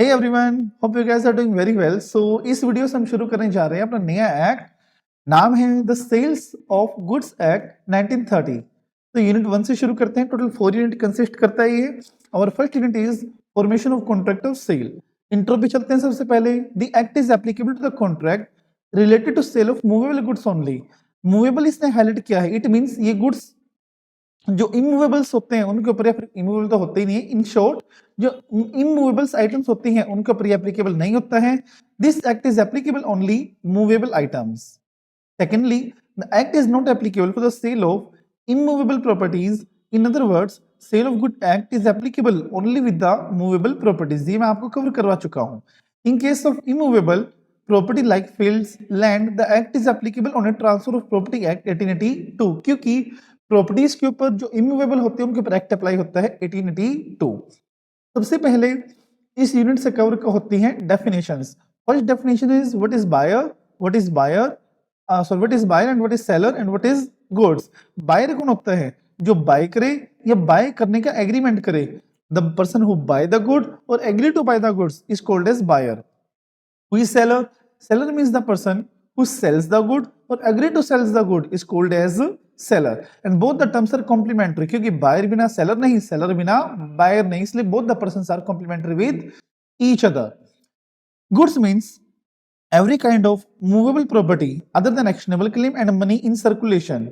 Hey everyone, hope you guys are doing very well. So इस video से हम शुरू करने जा रहे हैं अपना नया एक्ट। नाम है the sales of goods act 1930। तो यूनिट 1 से शुरू करते हैं। टोटल 4 यूनिट कंसिस्ट करता है ये। और first unit is formation of contract of sale. Intro पे चलते हैं। सबसे पहले the act is applicable to the contract related to sale of movable goods only. Movable इसने हाईलाइट किया है। इट मींस ये गुड्स जो इमूवेबल्स होते हैं उनके ऊपर, या फिर इमूवेबल तो होते ही नहीं है, इन शॉर्ट जो इमूवेबल्स आइटम्स होती हैं उनके ऊपर एप्लीकेबल नहीं होता है। This act is applicable only movable items. Secondly, the act is not applicable for the sale of immovable properties. In other words, sale of good act is applicable only with the movable properties. ये मैं आपको cover करवा चुका हूँ। In case of immovable property like fields, land, the act is applicable on a transfer of property act 1882, क्योंकि properties के ऊपर जो इमूवेबल होते हैं उनके ऊपर एक्ट अप्लाई होता है 1882। सबसे पहले इस यूनिट से कवर होती हैं definitions. First definition is what is buyer, what is buyer what is buyer and what is seller and what is goods. Buyer कौन होता है? जो बाय करे या बाय करने का एग्रीमेंट करे। The person who buy the good or agree to buy the goods is called as buyer. Who is seller? Seller means the person who sells the good or agree to sells the good is called as seller, and both the terms are complementary, क्योंकि buyer बिना seller नहीं, seller बिना buyer नहीं, इसलिए both the persons are complementary with each other. Goods means every kind of movable property other than actionable claim and money in circulation,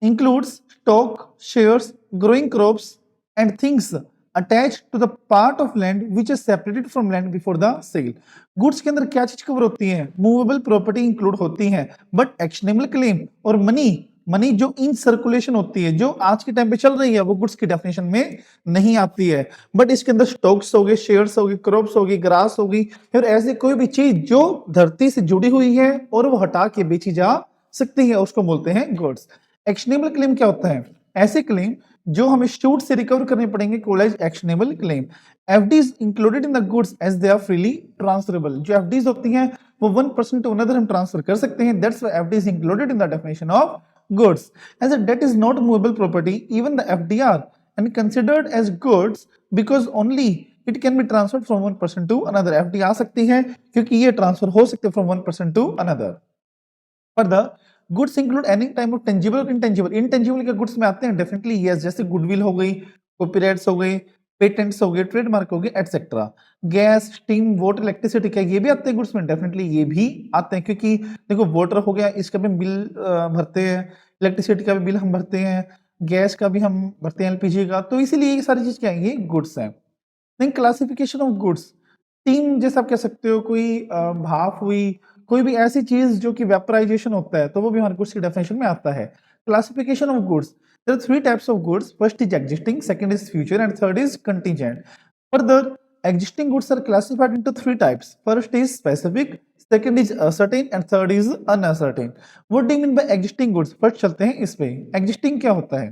includes stock, shares, growing crops and things attached to the part of land which is separated from land before the sale. Goods के अंदर क्या चीज cover होती है? Movable property include होती है, but actionable claim और money जो इन सर्कुलेशन होती है, जो आज के टाइम पे चल रही है, वो गुड्स की डेफिनेशन में नहीं आती है। बट इसके अंदर स्टॉक्स हो गए, शेयर्स हो गए, क्रॉप्स हो गई, ग्रास हो गई, फिर ऐसी कोई भी चीज जो धरती से जुड़ी हुई है और वो हटा के बेची जा सकती है, उसको बोलते हैं गुड्स। एक्शनेबल क्लेम क्या होता है? ऐसे क्लेम जो हमें शूट से रिकवर करने पड़ेंगे, called as actionable claim. FDs included in the goods as they are freely transferable. जो एफडीज होती हैं वो वन पर्सन टू अनदर हम ट्रांसफर कर सकते हैं। That's why FDs included in the definition of goods. As a debt is not movable property, even the FDR and considered as goods because only it can be transferred from one person to another. FD आ सकती है क्योंकि ये transfer हो सकते हैं from one person to another. Further, goods include any type of tangible और intangible. Intangible के गुड्स में आते हैं डेफिनेटली यस, जैसे गुडविल हो गई, कॉपीराइट्स हो गई, पेटेंट्स हो गए, ट्रेडमार्क हो गए, etcetera. Gas, steam, water, electricity का ये भी आते हैं गुड्स में, डेफिनेटली ये भी आते हैं, क्योंकि देखो वाटर हो गया, इसका भी बिल भरते हैं, इलेक्ट्रिसिटी का भी बिल हम भरते हैं, गैस का भी हम भरते हैं, एलपीजी का, तो इसीलिए ये सारी चीज क्या है, ये गुड्स है। Then classification of goods. Steam जैसे आप कह सकते हो, कोई भाप हुई, कोई भी ऐसी चीज जो कि वेपराइजेशन होता है, तो वो भी हमारे गुड्स की डेफिनेशन में आता है। Classification of goods, there are three types of goods. First is existing, second is future, and third is contingent. Further, existing goods are classified into three types. First is specific, second is ascertain, and third is unascertain. What do you mean by existing goods? First चलते हैं इस पे। Existing क्या होता है?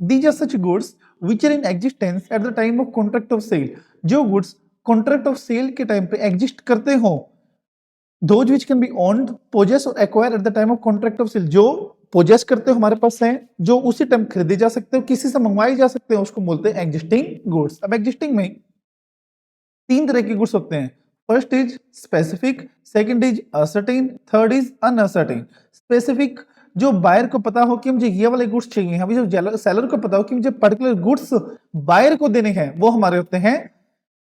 These are such goods which are in existence at the time of contract of sale. जो goods contract of sale के time पे exist करते हो, those which can be owned, possessed or acquired at the time of contract of sale, जो poses करते हो हमारे पास है, जो उसी टाइम खरीदे जा सकते हो, किसी से मंगवाए जा सकते हैं, उसको बोलते हैं एग्जिस्टिंग गुड्स। अब एग्जिस्टिंग में तीन तरह के गुड्स होते हैं। First is specific, second is ascertain, third is uncertain. Specific, जो बायर को पता हो कि मुझे ये वाले गुड्स चाहिए, अभी जो सेलर को पता हो कि मुझे पर्टिकुलर गुड्स बायर को देने हैं, वो हमारे होते हैं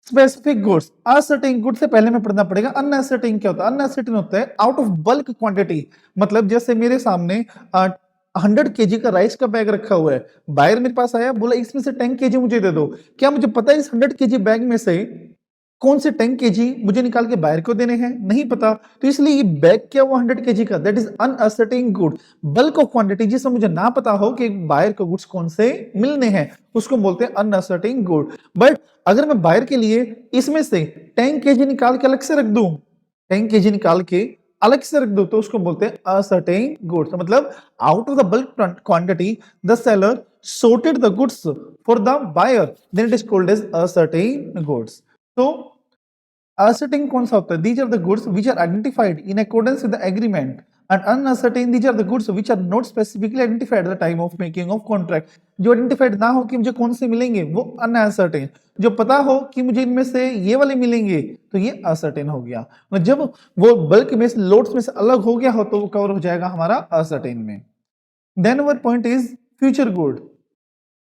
स्पेसिफिक गुड्स। असर्टेन गुड्स से पहले में पढ़ना पड़ेगा। अनअसर्टेन क्या होता है? अनअसर्टेन होता है आउट ऑफ बल्क क्वांटिटी। मतलब जैसे मेरे सामने 100 केजी का राइस का बैग रखा हुआ है, बायर मेरे पास आया, बोला इसमें से 10 केजी मुझे दे दो। क्या मुझे पता है इस 100 केजी बैग में से कौन से 10 केजी मुझे निकाल के बायर को देने हैं? नहीं पता। तो इसलिए ये बैग क्या हुआ 100 केजी का, that is uncertain good. Bulk of quantity, जिसमें मुझे ना पता हो कि बायर को गुड्स कौन से मिलने हैं, उसको बोलते हैं अनअसर्टेन गुड। बट अगर मैं बायर के लिए इसमें से 10 केजी निकाल के अलग से रख दूं, 10 केजी निकाल के अलग से रख दो, तो उसको बोलते हैं असर्टेन गुड्स। मतलब out of the bulk quantity the seller sorted the goods for the buyer, then it is called as ascertain goods. तो ascertain कौन सा होता है? These are the goods which are identified in accordance with the agreement And uncertain, these are the goods which are not specifically identified at the time of making of contract. जो identified ना हो कि मुझे कौन से मिलेंगे वो uncertain, जो पता हो कि मुझे इनमें से ये वाले मिलेंगे तो ये असर्टेन हो गया। और जब वो बल्क में से लोड्स में से अलग हो गया हो तो वो कवर हो जाएगा हमारा असर्टेन में। Then our point is future good.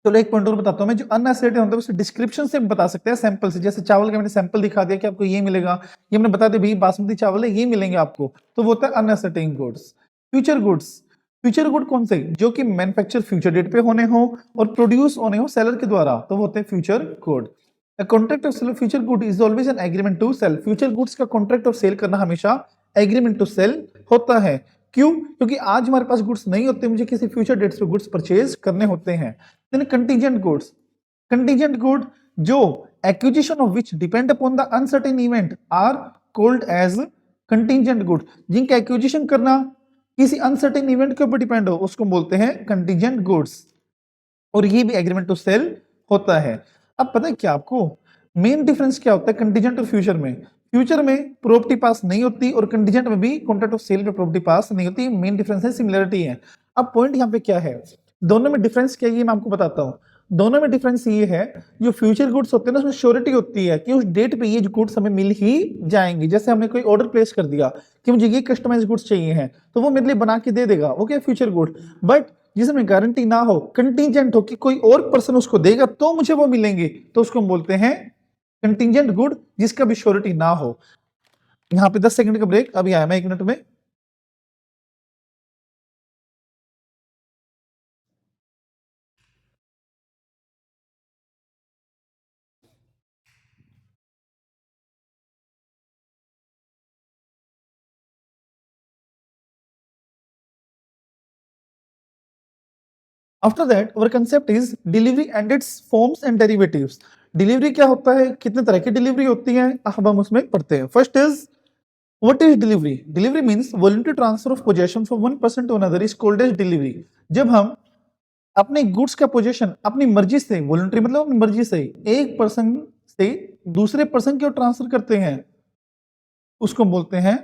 चलो एक पॉइंट और बताता हूं मैं, जो अनसर्टेन होता है उसे डिस्क्रिप्शन से बता सकते हैं, सैंपल से। जैसे चावल का मैंने सैंपल दिखा दिया कि आपको ये मिलेगा, ये मैंने बता दिया भाई बासमती चावल है ये मिलेंगे आपको, तो वो होता है uncertain goods. Future goods, future good कौन से, जो कि मैन्युफैक्चर फ्यूचर डेट पे होने हो और प्रोड्यूस होने हो सेलर के द्वारा, तो वो होते हैं future good. Contract of sale future good is always an agreement to sell. Future goods का कॉन्ट्रैक्ट ऑफ सेल करना हमेशा एग्रीमेंट टू सेल होता है। क्यों? क्योंकि आज हमारे पास गुड्स नहीं होते, मुझे किसी फ्यूचर डेट्स पे गुड्स परचेज करने होते हैं। Then contingent goods, contingent good जो acquisition of which depend upon the uncertain event are called as contingent good. जिनका एक्विजिशन करना किसी अनसर्टेन इवेंट के ऊपर डिपेंड हो उसको बोलते हैं कंटीजेंट गुड्स, और ये भी एग्रीमेंट टू सेल होता है। अब पता है क्या आपको मेन डिफरेंस क्या होता है कंटीजेंट और फ्यूचर में? फ्यूचर में प्रॉपर्टी पास नहीं होती और कंटीजेंट में भी कॉन्ट्रैक्ट ऑफ सेल पे प्रॉपर्टी पास नहीं होती। मेन डिफरेंस है, सिमिलरिटी है। अब पॉइंट यहाँ पे क्या है, दोनों में डिफरेंस क्या है ये मैं आपको बताता हूँ। दोनों में डिफरेंस ये है, जो फ्यूचर गुड्स होते हैं ना उसमें श्योरिटी होती है कि उस डेट पे ये गुड्स हमें मिल ही जाएंगे। जैसे हमने कोई ऑर्डर प्लेस कर दिया कि मुझे ये कस्टमाइज गुड्स चाहिए हैं तो वो मेरे लिए बना के दे देगा, ओके फ्यूचर गुड। बट जिसमें गारंटी ना हो, कंटीजेंट हो कि कोई और पर्सन उसको देगा तो मुझे वो मिलेंगे, तो उसको हम बोलते हैं कंटीजेंट गुड, जिसका भी श्योरिटी ना हो। यहाँ पे 10 सेकंड का ब्रेक, अभी आया मैं 1 मिनट में। After that our concept is delivery and it's forms and derivatives. Delivery क्या होता है, कितने तरह की डिलीवरी होती है, अब हम उसमें पढ़ते हैं। First is what is delivery. Delivery means voluntary transfer of possession from one person to another is called as delivery. जब हम अपने गुड्स का पोजेशन अपनी मर्जी से, वॉलंटरी मतलब अपनी मर्जी से एक पर्सन से दूसरे पर्सन की ओर ट्रांसफर करते हैं उसको बोलते हैं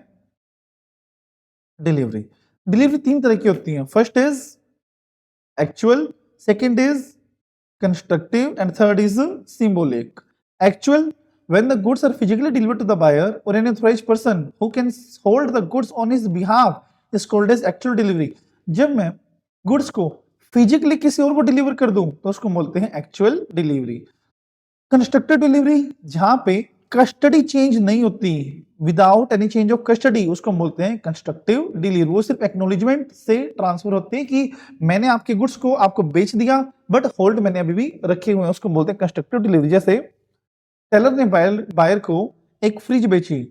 डिलीवरी। डिलीवरी 3 तरह की होती है, first is actual, second is constructive, and third is symbolic. Actual, when the goods are physically delivered to the buyer or an authorized person who can hold the goods on his behalf is called as actual delivery. जब मैं goods को physically किसी और को deliver कर दूं तो उसको बोलते हैं actual delivery. कंस्ट्रक्टिव डिलीवरी, जहां पे कस्टडी चेंज नहीं होती, without any change of custody, उसको बोलते हैं कंस्ट्रक्टिव डिलीवरी। वो सिर्फ एक्नॉलेजमेंट से ट्रांसफर होते हैं कि मैंने आपके गुड्स को आपको बेच दिया बट होल्ड मैंने अभी भी रखे हुए हैं, उसको बोलते हैं कंस्ट्रक्टिव डिलीवरी। जैसे सेलर ने बायर को एक फ्रिज बेची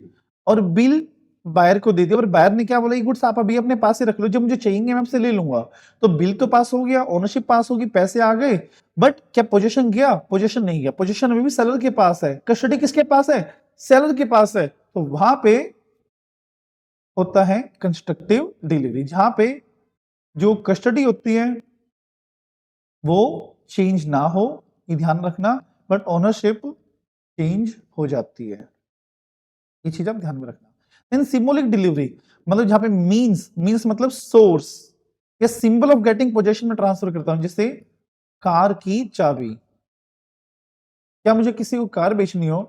और बिल बायर को दे दिया, और बायर ने क्या बोला, ये गुड्स आप अभी अपने पास ही रख लो, जब मुझे चाहिए मैं आपसे ले लूंगा। तो बिल तो पास हो गया, ओनरशिप पास होगी, पैसे आ गए, बट क्या पोजीशन गया? पोजीशन नहीं गया, पोजीशन अभी भी सेलर के पास है। कस्टडी किसके पास है? सेलर के पास है। तो वहां पे होता है कंस्ट्रक्टिव डिलीवरी, जहां पे जो कस्टडी होती है वो चेंज ना हो, ये ध्यान रखना, बट ओनरशिप चेंज हो जाती है, ये चीज आप ध्यान में रखना। देन सिंबॉलिक डिलीवरी, मतलब जहां पे मींस मतलब सोर्स या सिंबल ऑफ गेटिंग पोजेशन में ट्रांसफर करता हूं। जैसे कार की चाबी, क्या मुझे किसी को कार बेचनी हो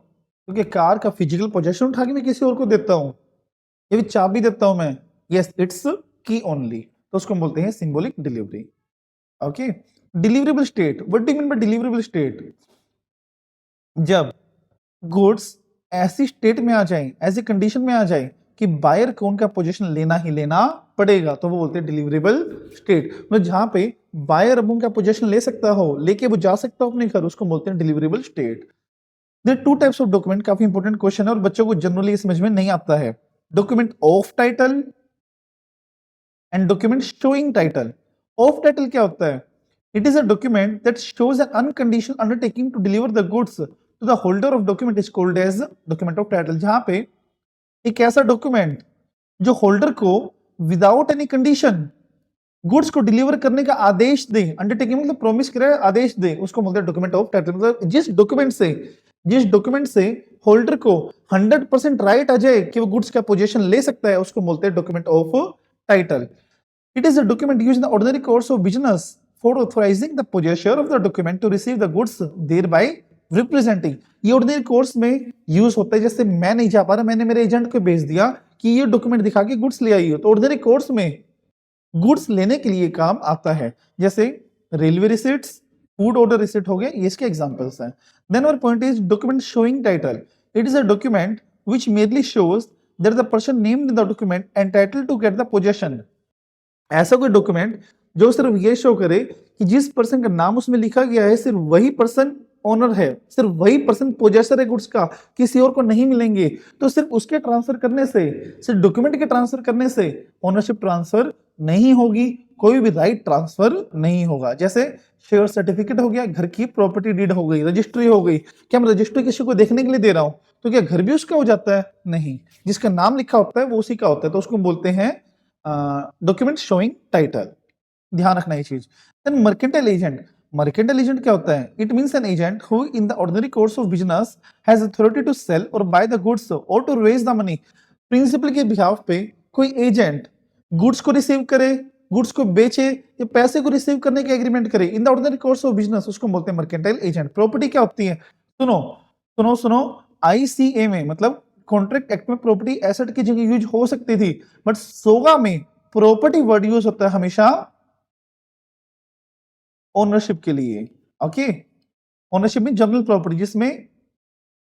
क्योंकि कार का फिजिकल पोजेशन उठा के मैं किसी और को देता हूं, ये भी चाबी देता हूं मैं, यस इट्स की ओनली, तो उसको बोलते हैं symbolic delivery. Okay, deliverable state, what do you mean by deliverable state? जब गुड्स ऐसी स्टेट में आ जाए, ऐसी कंडीशन में आ जाए कि बायर को उनका पोजीशन लेना ही लेना पड़ेगा, तो वो बोलते हैं डिलीवरेबल स्टेट। मतलब जहां पे बायर अब उनका पोजीशन ले सकता हो, लेके वो जा सकता हो अपने घर, उसको बोलते हैं deliverable state. There two types of document, काफी इंपॉर्टेंट क्वेश्चन है और बच्चों को जनरली समझ में नहीं आता है। Document of title and document showing title. Of title क्या होता है? It is a document that shows an unconditional undertaking to deliver the goods to the holder of document is called as document of title. जहां पे एक ऐसा document जो holder को without any condition goods को डिलीवर करने का आदेश दे, undertaking मतलब प्रॉमिस करे, आदेश दे, उसको बोलते हैं डॉक्यूमेंट ऑफ टाइटल। मतलब जिस डॉक्यूमेंट से होल्डर को 100% राइट आ जाए कि वो गुड्स का पोजीशन ले सकता है, उसको बोलते हैं document of title. It is a document used in the ordinary course of business for authorizing the possessor of the document to receive the goods, thereby representing. ये ordinary course में use होता है, जैसे मैं नहीं जा पा रहा, मैंने मेरे एजेंट को भेज दिया कि ये डॉक्यूमेंट दिखा के गुड्स ले आइए, तो ordinary course में गुड्स लेने के लिए काम आता है, जैसे railway receipts, food order receipt हो गए, ये इसके एग्जांपल्स हैं. Then our point is document showing title. It is a document which merely shows that the person named in the document entitled to get the possession. ऐसा कोई document जो सिर्फ ये शो करे कि जिस पर्सन का नाम उसमें लिखा गया है सिर्फ वही पर्सन ओनर है, सिर्फ वही पर्सन पोजेसर है गुड्स का, किसी और को नहीं मिलेंगे, तो सिर्फ उसके ट्रांसफर करने से, सिर्फ डॉक्यूमेंट के ट्रांसफर करने से ओनरशिप ट्रांसफर नहीं होगी, कोई भी राइट ट्रांसफर नहीं होगा. जैसे शेयर सर्टिफिकेट हो गया, घर की प्रॉपर्टी डीड हो गई, रजिस्ट्री हो गई. क्या मैं रजिस्ट्री किसी को देखने के लिए दे रहा हूं, तो क्या घर भी उसका हो जाता है? नहीं, जिसका नाम लिखा होता है वो उसी का होता है, तो उसको बोलते हैं डॉक्यूमेंट शोइंग टाइटल. ध्यान रखना ये चीज. Then mercantile agent. Mercantile agent क्या होता है? It means an agent who in the ordinary course of business has authority to sell और बाय द गुड्स और to raise the money. Principal के बिहाफ पे कोई एजेंट गुड्स को receive करे, गुड्स को बेचे या पैसे को रिसीव करने के एग्रीमेंट करे इन the ordinary course of business, उसको बोलते हैं मर्केंटाइल एजेंट. प्रॉपर्टी क्या होती है? सुनो सुनो सुनो, आईसीए में मतलब कॉन्ट्रैक्ट एक्ट में प्रॉपर्टी एसेट की जगह यूज हो सकती थी, बट सोगा में प्रॉपर्टी वर्ड यूज होता है हमेशा ओनरशिप के लिए. ओके, ओनरशिप में जनरल प्रॉपर्टी जिसमें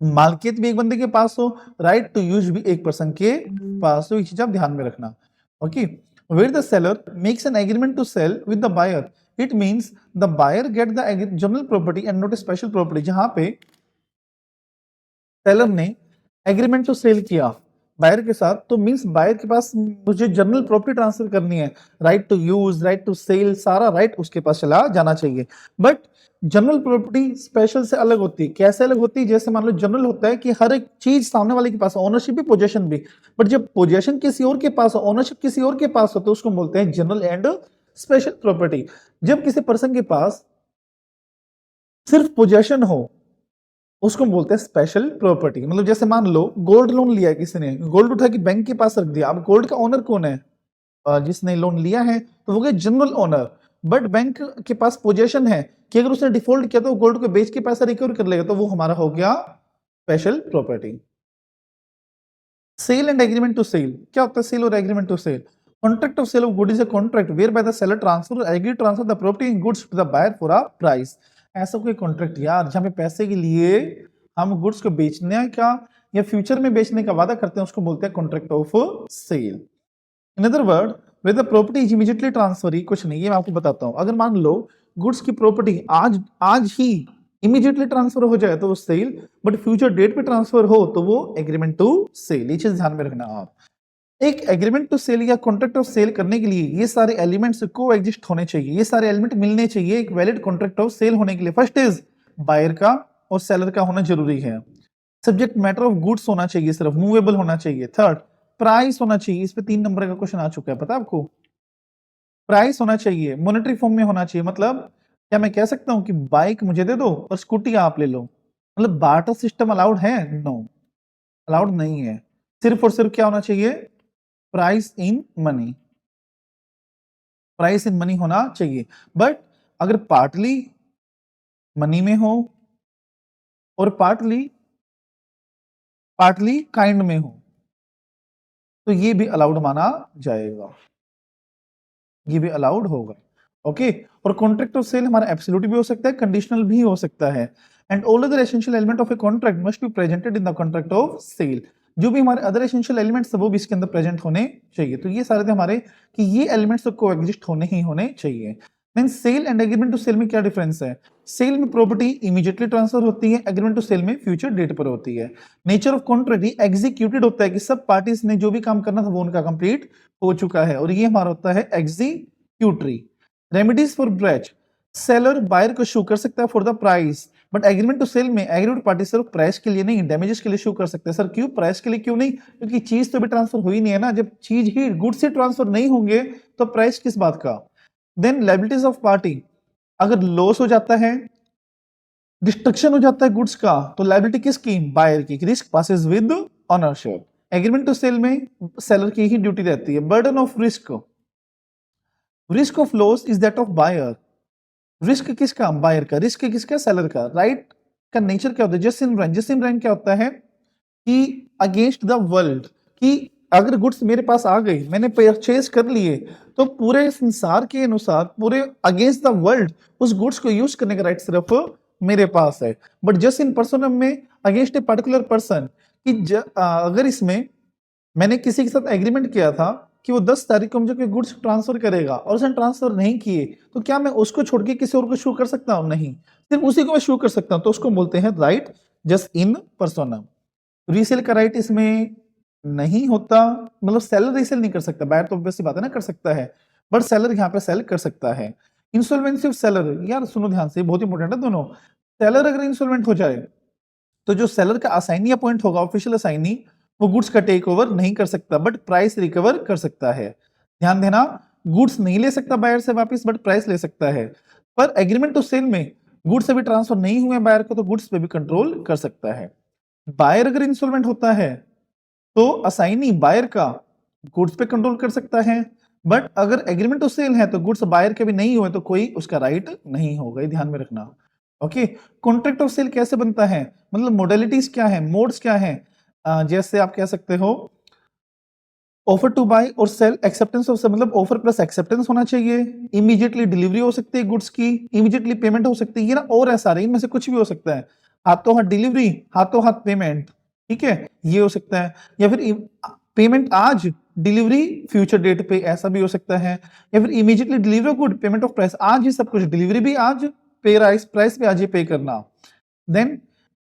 मालकियत भी एक बंदे के पास हो, राइट टू यूज भी एक पर्सन के पास हो. ये चीज आप ध्यान में रखना. Okay, where the seller makes an agreement to sell with the buyer, it means the buyer get the general property and not a special property. जहां पे सेलर ने एग्रीमेंट तो सेल किया बायर के साथ, तो मींस बायर के पास मुझे जनरल प्रॉपर्टी ट्रांसफर करनी है, right to use, right to sell, सारा राइट उसके पास चला जाना चाहिए. बट जनरल प्रॉपर्टी स्पेशल से अलग होती है. कैसे अलग होती है? जैसे मान लो जनरल होता है कि हर एक चीज सामने वाले के पास, ओनरशिप भी पोजेशन भी, बट जब पोजेशन किसी और के पास हो, ओनरशिप किसी और के पास हो, तो उसको बोलते हैं जनरल एंड स्पेशल प्रॉपर्टी. जब किसी पर्सन के पास सिर्फ पोजेशन हो उसको बोलते हैं स्पेशल प्रॉपर्टी. मतलब जैसे मान लो गोल्ड लोन लिया है किसी ने, गोल्ड उठा के बैंक के पास रख दिया. अब गोल्ड का ओनर कौन है? जिसने लोन लिया है, तो वो गया जनरल ओनर. बट बैंक के पास पोजेशन है कि अगर उसने डिफॉल्ट किया तो गोल्ड को बेच के पैसा रिकवर कर लेगा, तो वो हमारा हो गया special property. Sale and agreement to sell. क्या होता है सेल और agreement to sell? Contract of sale of good is a contract whereby the seller transfer agree transfer the property in goods to the buyer for a price. ऐसा कोई contract यार जहां पे पैसे के लिए हम गुड्स को बेचने का या फ्यूचर में बेचने का वादा करते हैं, उसको बोलते हैं contract of sale. In other word where the property is immediately transfer. ही कुछ नहीं, ये मैं आपको बताता हूं. अगर मान लो गुड्स की प्रॉपर्टी आज ही इमीडिएटली ट्रांसफर हो जाए तो वो सेल, बट फ्यूचर डेट पे ट्रांसफर हो तो वो एग्रीमेंट टू सेल. ये चीज ध्यान में रखना आप. एक एग्रीमेंट टू सेल या कॉन्ट्रैक्ट ऑफ सेल करने के लिए ये सारे एलिमेंट्स को एग्जिस्ट होने चाहिए, ये सारे एलिमेंट मिलने चाहिए एक वैलिड कॉन्ट्रैक्ट ऑफ सेल होने के लिए. फर्स्ट इज बायर का और सेलर का होना जरूरी है. सब्जेक्ट मैटर ऑफ गुड्स होना चाहिए, सिर्फ मूवेबल होना चाहिए. थर्ड, प्राइस होना चाहिए. इस पे 3 नंबर का क्वेश्चन आ चुका है, पता है आपको. प्राइस होना चाहिए, मॉनेटरी फॉर्म में होना चाहिए. मतलब क्या मैं कह सकता हूं कि बाइक मुझे दे दो और स्कूटी आप ले लो? मतलब बार्टर सिस्टम अलाउड है? नो, अलाउड नहीं है. सिर्फ और सिर्फ क्या होना चाहिए? Price in money. Price in money होना चाहिए. बट अगर पार्टली मनी में हो और पार्टली काइंड में हो तो ये भी अलाउड माना जाएगा, ये भी अलाउड होगा. ओके, और कॉन्ट्रैक्ट ऑफ सेल हमारा एब्सोल्यूट भी हो सकता है, कंडीशनल भी हो सकता है. And all other essential element of a contract must be presented in the contract of sale. जो भी हमारे अदर एसेंशियल एलिमेंट्स वो भी इसके अंदर प्रेजेंट होने चाहिए. तो ये सारे थे हमारे कि ये एलिमेंट्स तो कोएग्जिस्ट होने ही होने चाहिए. Then sale and agreement to sell में क्या डिफरेंस है? सेल में प्रॉपर्टी इमीडिएटली ट्रांसफर होती है, एग्रीमेंट टू सेल में फ्यूचर डेट पर होती है. नेचर ऑफ कॉन्ट्रैक्ट एग्जीक्यूटेड होता है कि सब पार्टीज ने जो भी काम करना था वो उनका कंप्लीट हो चुका है, और ये हमारा होता है executory. Remedies for breach. Seller buyer को शू कर सकता है for the price, but agreement to sell में एग्रीड पार्टी सिर्फ प्राइस के लिए नहीं, डैमेजेस के लिए शू कर सकते हैं. सर क्यों? प्राइस के लिए क्यों नहीं? क्योंकि चीज तो भी ट्रांसफर हुई नहीं है ना. जब चीज ही गुड्स से ट्रांसफर नहीं होंगे तो प्राइस किस बात का? Then liabilities of party. अगर लॉस हो जाता है, डिस्ट्रक्शन हो जाता है गुड्स का, तो लायबिलिटी किसकी? बायर की. Risk passes with ownership. Agreement to sell में सेलर की ही ड्यूटी रहती है. Burden of risk risk of loss is that of buyer. Risk किसका? बायर का। रिस्क किसका? सेलर का। राइट का नेचर क्या होता है? Just in brand. Just in brand क्या होता है कि अगेंस्ट द वर्ल्ड, कि अगर गुड्स मेरे पास आ गई, मैंने परचेज कर लिए, तो पूरे संसार के अनुसार, पूरे अगेंस्ट द वर्ल्ड उस गुड्स को यूज करने का राइट सिर्फ मेरे पास है। बट जस्ट इन पर्सन में अगेंस्ट ए पर्टिकुलर पर्सन, कि अगर इसमें मैंने किसी के साथ एग्रीमेंट किया था कि वो 10 तारीख को मुझे कोई गुड्स ट्रांसफर करेगा और उसने ट्रांसफर नहीं किए, तो क्या मैं उसको छोड़ के किसी और को शो कर सकता हूँ? नहीं, सिर्फ उसी को मैं शो कर सकता हूँ। तो उसको बोलते हैं राइट जस्ट इन पर्सोनम। रीसेल का राइट इसमें नहीं होता, मतलब सेलर रीसेल नहीं कर सकता। बायर तो ऑब्वियसली बात है ना, कर सकता है, बट सेलर यहाँ पे सेल कर सकता है। इंसॉल्वेंसी ऑफ सेलर, यार सुनो ध्यान से, बहुत इंपॉर्टेंट है दोनों। सेलर अगर इंसॉल्वेंट हो जाए तो जो सेलर का असाइनी अपॉइंट होगा, ऑफिशियल असाइनी, वो गुड्स का टेक ओवर नहीं कर सकता, बट प्राइस रिकवर कर सकता है। ध्यान देना, गुड्स नहीं ले सकता बायर से वापस, बट प्राइस ले सकता है। पर एग्रीमेंट टू सेल में गुड्स अभी ट्रांसफर नहीं हुए बायर को, तो गुड्स पे भी कंट्रोल कर सकता है। बायर अगर इंसॉल्वेंट होता है तो असाइनी बायर का गुड्स पे कंट्रोल कर सकता है, बट अगर एग्रीमेंट टू सेल है तो गुड्स बायर के भी नहीं हुए तो कोई उसका राइट नहीं होगा, ये ध्यान में रखना। ओके, कॉन्ट्रैक्ट ऑफ सेल कैसे बनता है, मतलब मोडेलिटीज क्या है, मोड्स क्या है? जैसे आप कह सकते हो ऑफर टू बाय और सेल, एक्सेप्टेंस ऑफ सेल, मतलब ऑफर प्लस एक्सेप्टेंस होना चाहिए, इमीडिएटली डिलीवरी हो सकती है गुड्स की, इमीडिएटली पेमेंट हो सकती है, ये ना और है सारे, इनमें से कुछ भी हो सकता है। हाथों हाथ डिलीवरी, हाथों हाथ पेमेंट, ठीक है, ये हो सकता है। या फिर पेमेंट आज, डिलीवरी फ्यूचर डेट पे, ऐसा भी हो सकता है। या फिर immediately deliver good, payment of price, आज ही सब कुछ, डिलीवरी भी आज, पे प्राइस भी आज ही पे करना। देन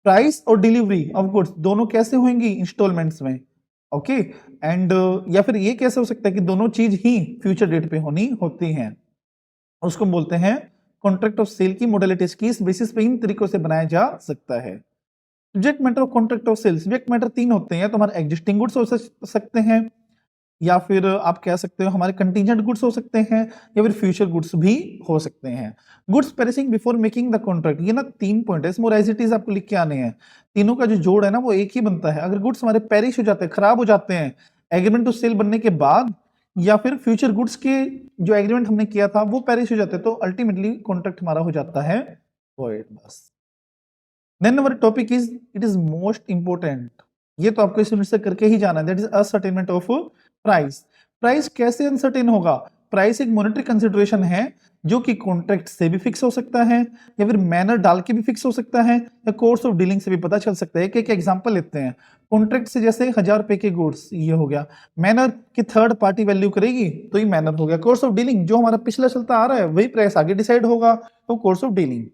प्राइस और डिलीवरी ऑफ गुड्स दोनों कैसे होंगी? इंस्टॉलमेंट्स में। ओके, एंड या फिर ये कैसे हो सकता है कि दोनों चीज ही फ्यूचर डेट पे होनी होती हैं, उसको बोलते हैं कॉन्ट्रैक्ट ऑफ सेल की मोडेलिटीज की इस बेसिस पे इन तरीकों से बनाया जा सकता है। Subject matter of contract of sale, subject matter 3 होते हैं, तो हमारे एग्जिस्टिंग गुड्स हो सकते हैं, या फिर आप कह सकते हो हमारे कंटीजेंट गुड्स हो सकते हैं, या फिर फ्यूचर गुड्स भी हो सकते हैं। Goods perishing before making the contract, ये ना 3 पॉइंट है, इसमें एज इट इज आपको लिख के आने हैं। तीनों का जो जोड़ है ना वो एक ही बनता है। अगर गुड्स हमारे पेरिश हो जाते हैं, खराब हो जाते हैं एग्रीमेंट टू सेल बनने के बाद, या फिर फ्यूचर गुड्स के जो एग्रीमेंट हमने किया था वो पेरिश हो जाते हैं, तो अल्टीमेटली कॉन्ट्रैक्ट हमारा हो जाता है void बस। Then our topic is, it is most important, ये तो आपको इस यूनिट से करके ही जाना है, that is ascertainment of price. Price कैसे अनसर्टेन होगा? प्राइस एक मॉनेटरी कंसिडरेशन है जो कि कॉन्ट्रैक्ट से भी फिक्स हो सकता है, या फिर मैनर डाल के भी फिक्स हो सकता है, या कोर्स ऑफ डीलिंग से भी पता चल सकता है। एक एग्जांपल लेते हैं, कॉन्ट्रैक्ट से जैसे 1000 रुपए के गुड्स, ये हो गया। मैनर की थर्ड पार्टी वैल्यू करेगी तो ये मैनर हो गया। कोर्स ऑफ डीलिंग जो हमारा पिछला चलता आ रहा है वही प्राइस आगे डिसाइड होगा, तो कोर्स ऑफ डीलिंग।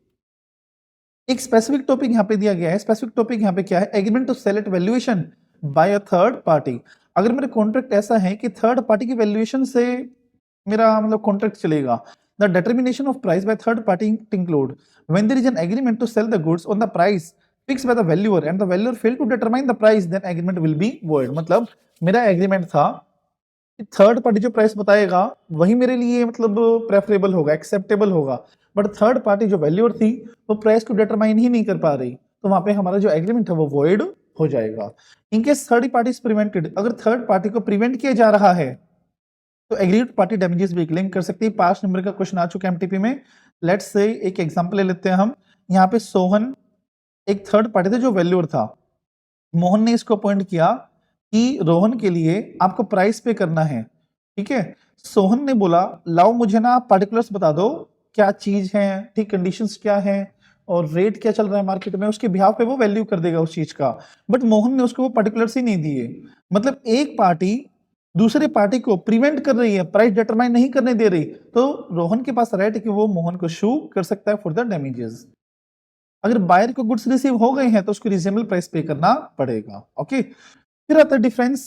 एक स्पेसिफिक टॉपिक यहाँ पे दिया गया है, स्पेसिफिक टॉपिक यहाँ पे क्या है? Agreement to sell at valuation by a third party. अगर मेरा कॉन्ट्रैक्ट ऐसा है कि थर्ड पार्टी की वैल्यूएशन से मेरा मतलब कॉन्ट्रैक्ट चलेगा, the determination of price by third party include when there is an agreement to sell the goods on the price fixed by the valuer and the valuer fail to determine the price, then agreement will be void. मतलब मेरा agreement था third party जो price बताएगा वही मेरे लिए मतलब preferable होगा, एक्सेप्टेबल होगा, बट थर्ड पार्टी जो वैल्यूअर थी वो प्राइस को डिटरमाइन ही नहीं कर पा रही, तो वहां पे हमारा जो एग्रीमेंट है वो वॉइड हो जाएगा। In case third party is prevented, अगर थर्ड पार्टी को प्रिवेंट किया जा रहा है तो एग्रीड पार्टी डैमेजेस भी क्लेम कर सकती है। 5 नंबर का क्वेश्चन आ चुका है एमटीपी में। लेट्स से एक एग्जांपल ले लेते हैं हम। यहाँ पे सोहन एक थर्ड पार्टी था जो वैल्यूअर था, मोहन ने इसको अपॉइंट किया कि रोहन के लिए आपको प्राइस पे करना है, ठीक है। सोहन ने बोला लाओ मुझे ना पार्टिकुलर्स बता दो, क्या चीज है, ठीक, कंडीशंस क्या है और रेट क्या चल रहा है मार्केट में, उसके बिहाफ पे वो वैल्यू कर देगा उस चीज का। बट मोहन ने उसको वो पार्टिकुलर्स ही नहीं दिए, मतलब एक पार्टी दूसरे पार्टी को प्रिवेंट कर रही है, प्राइस डिटरमाइन नहीं करने दे रही, तो रोहन के पास राइट है कि वो मोहन को शू कर सकता है फॉर द डैमेजेस। अगर बायर को गुड्स रिसीव हो गए हैं तो उसको रीजनेबल प्राइस पे करना पड़ेगा। ओके, फिर आता है डिफरेंस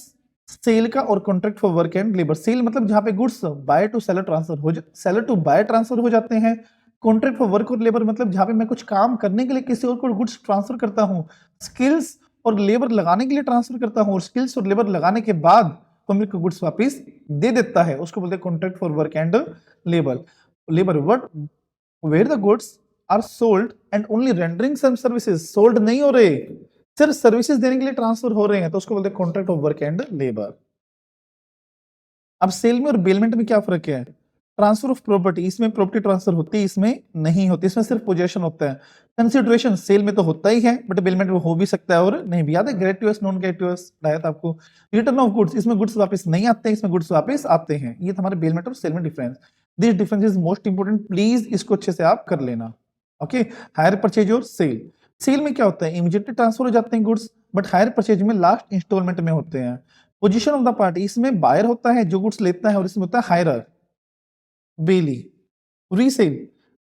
सेल का और contract for work and labour. Sale मतलब जहां पे goods buyer to seller transfer हो सेलर टू बायर ट्रांसफर हो जाते हैं। कॉन्ट्रैक्ट फॉर वर्क और लेबर मतलब जहां पे मैं कुछ काम करने के लिए किसी और को गुड्स ट्रांसफर करता हूं, स्किल्स और लेबर लगाने के लिए ट्रांसफर करता हूं, और स्किल्स और लेबर लगाने के बाद वो मेरे को गुड्स वापस दे देता है, उसको बोलते हैं contract for work and labour. Labour work where the goods are sold and only rendering some services, sold नहीं हो रहे, सिर्फ सर्विसेज देने के लिए ट्रांसफर हो रहे हैं, तो उसको बोलते हैं contract of work and labour. अब सेल में और बेलमेंट में क्या फर्क है? ट्रांसफर ऑफ प्रॉपर्टी, इसमें प्रॉपर्टी ट्रांसफर होती है, इसमें नहीं होती, इसमें सिर्फ पोजेशन होता है। कंसिडरेशन सेल में तो होता ही है, बट बेलमेंट में हो भी सकता है और नहीं भी। याद है ग्रेट्यूस नॉन ग्रेट्यूस लाया था आपको। रिटर्न ऑफ गुड्स, इसमें गुड्स वापस नहीं आते हैं, इसमें गुड्स वापस आते हैं। ये हमारे बेलमेंट और सेल में difference. This difference is most important, please इसको अच्छे से आप कर लेना। ओके, हायर परचेज और सेल। सेल में क्या होता है, इमीडिएटली ट्रांसफर हो जाते हैं गुड्स, बट हायर परचेज में लास्ट इंस्टॉलमेंट में होते हैं। पोजीशन ऑफ द पार्टी, इसमें बायर होता है जो गुड्स लेता है, और इसमें होता है हायरर बेली। रीसेल,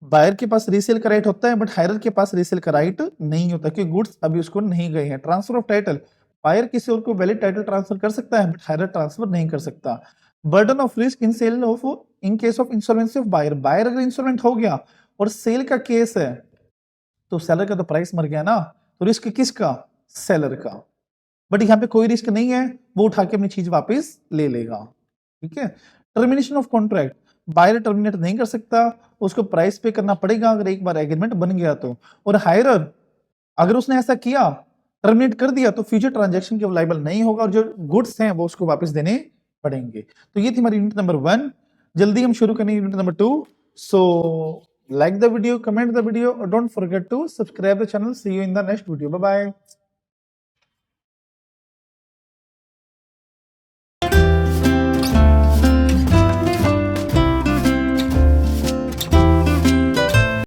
बायर के पास रीसेल का राइट होता है, बट हायरर के पास रीसेल का राइट नहीं होता, क्योंकि गुड्स अभी उसको नहीं गए हैं। ट्रांसफर ऑफ टाइटल, बायर किसी और को वैलिड टाइटल ट्रांसफर कर सकता है, बट हायरर ट्रांसफर नहीं कर सकता। Burden of risk in sale of, in case of insolvency of buyer, buyer अगर इंसॉल्वेंट हो गया और सेल का केस है, तो सेलर का तो प्राइस मर गया ना, तो रिस्क किसका, सेलर का। बट यहाँ पे कोई रिस्क नहीं है, वो उठा के अपनी चीज वापस ले लेगा। ठीक है। Termination of contract, buyer terminate नहीं कर सकता, उसको प्राइस पे करना पड़ेगा अगर एक बार एग्रीमेंट बन गया तो। और हायरर अगर उसने ऐसा किया, टर्मिनेट कर दिया, तो फ्यूचर ट्रांजैक्शन के लायबल नहीं होगा, और जो गुड्स हैं वो उसको वापस देने पड़ेंगे। तो ये थी हमारी यूनिट नंबर 1। जल्दी हम शुरू करेंगे unit number 2। So like the video, comment the video, or don't forget to subscribe the channel. See you in the next video. Bye bye.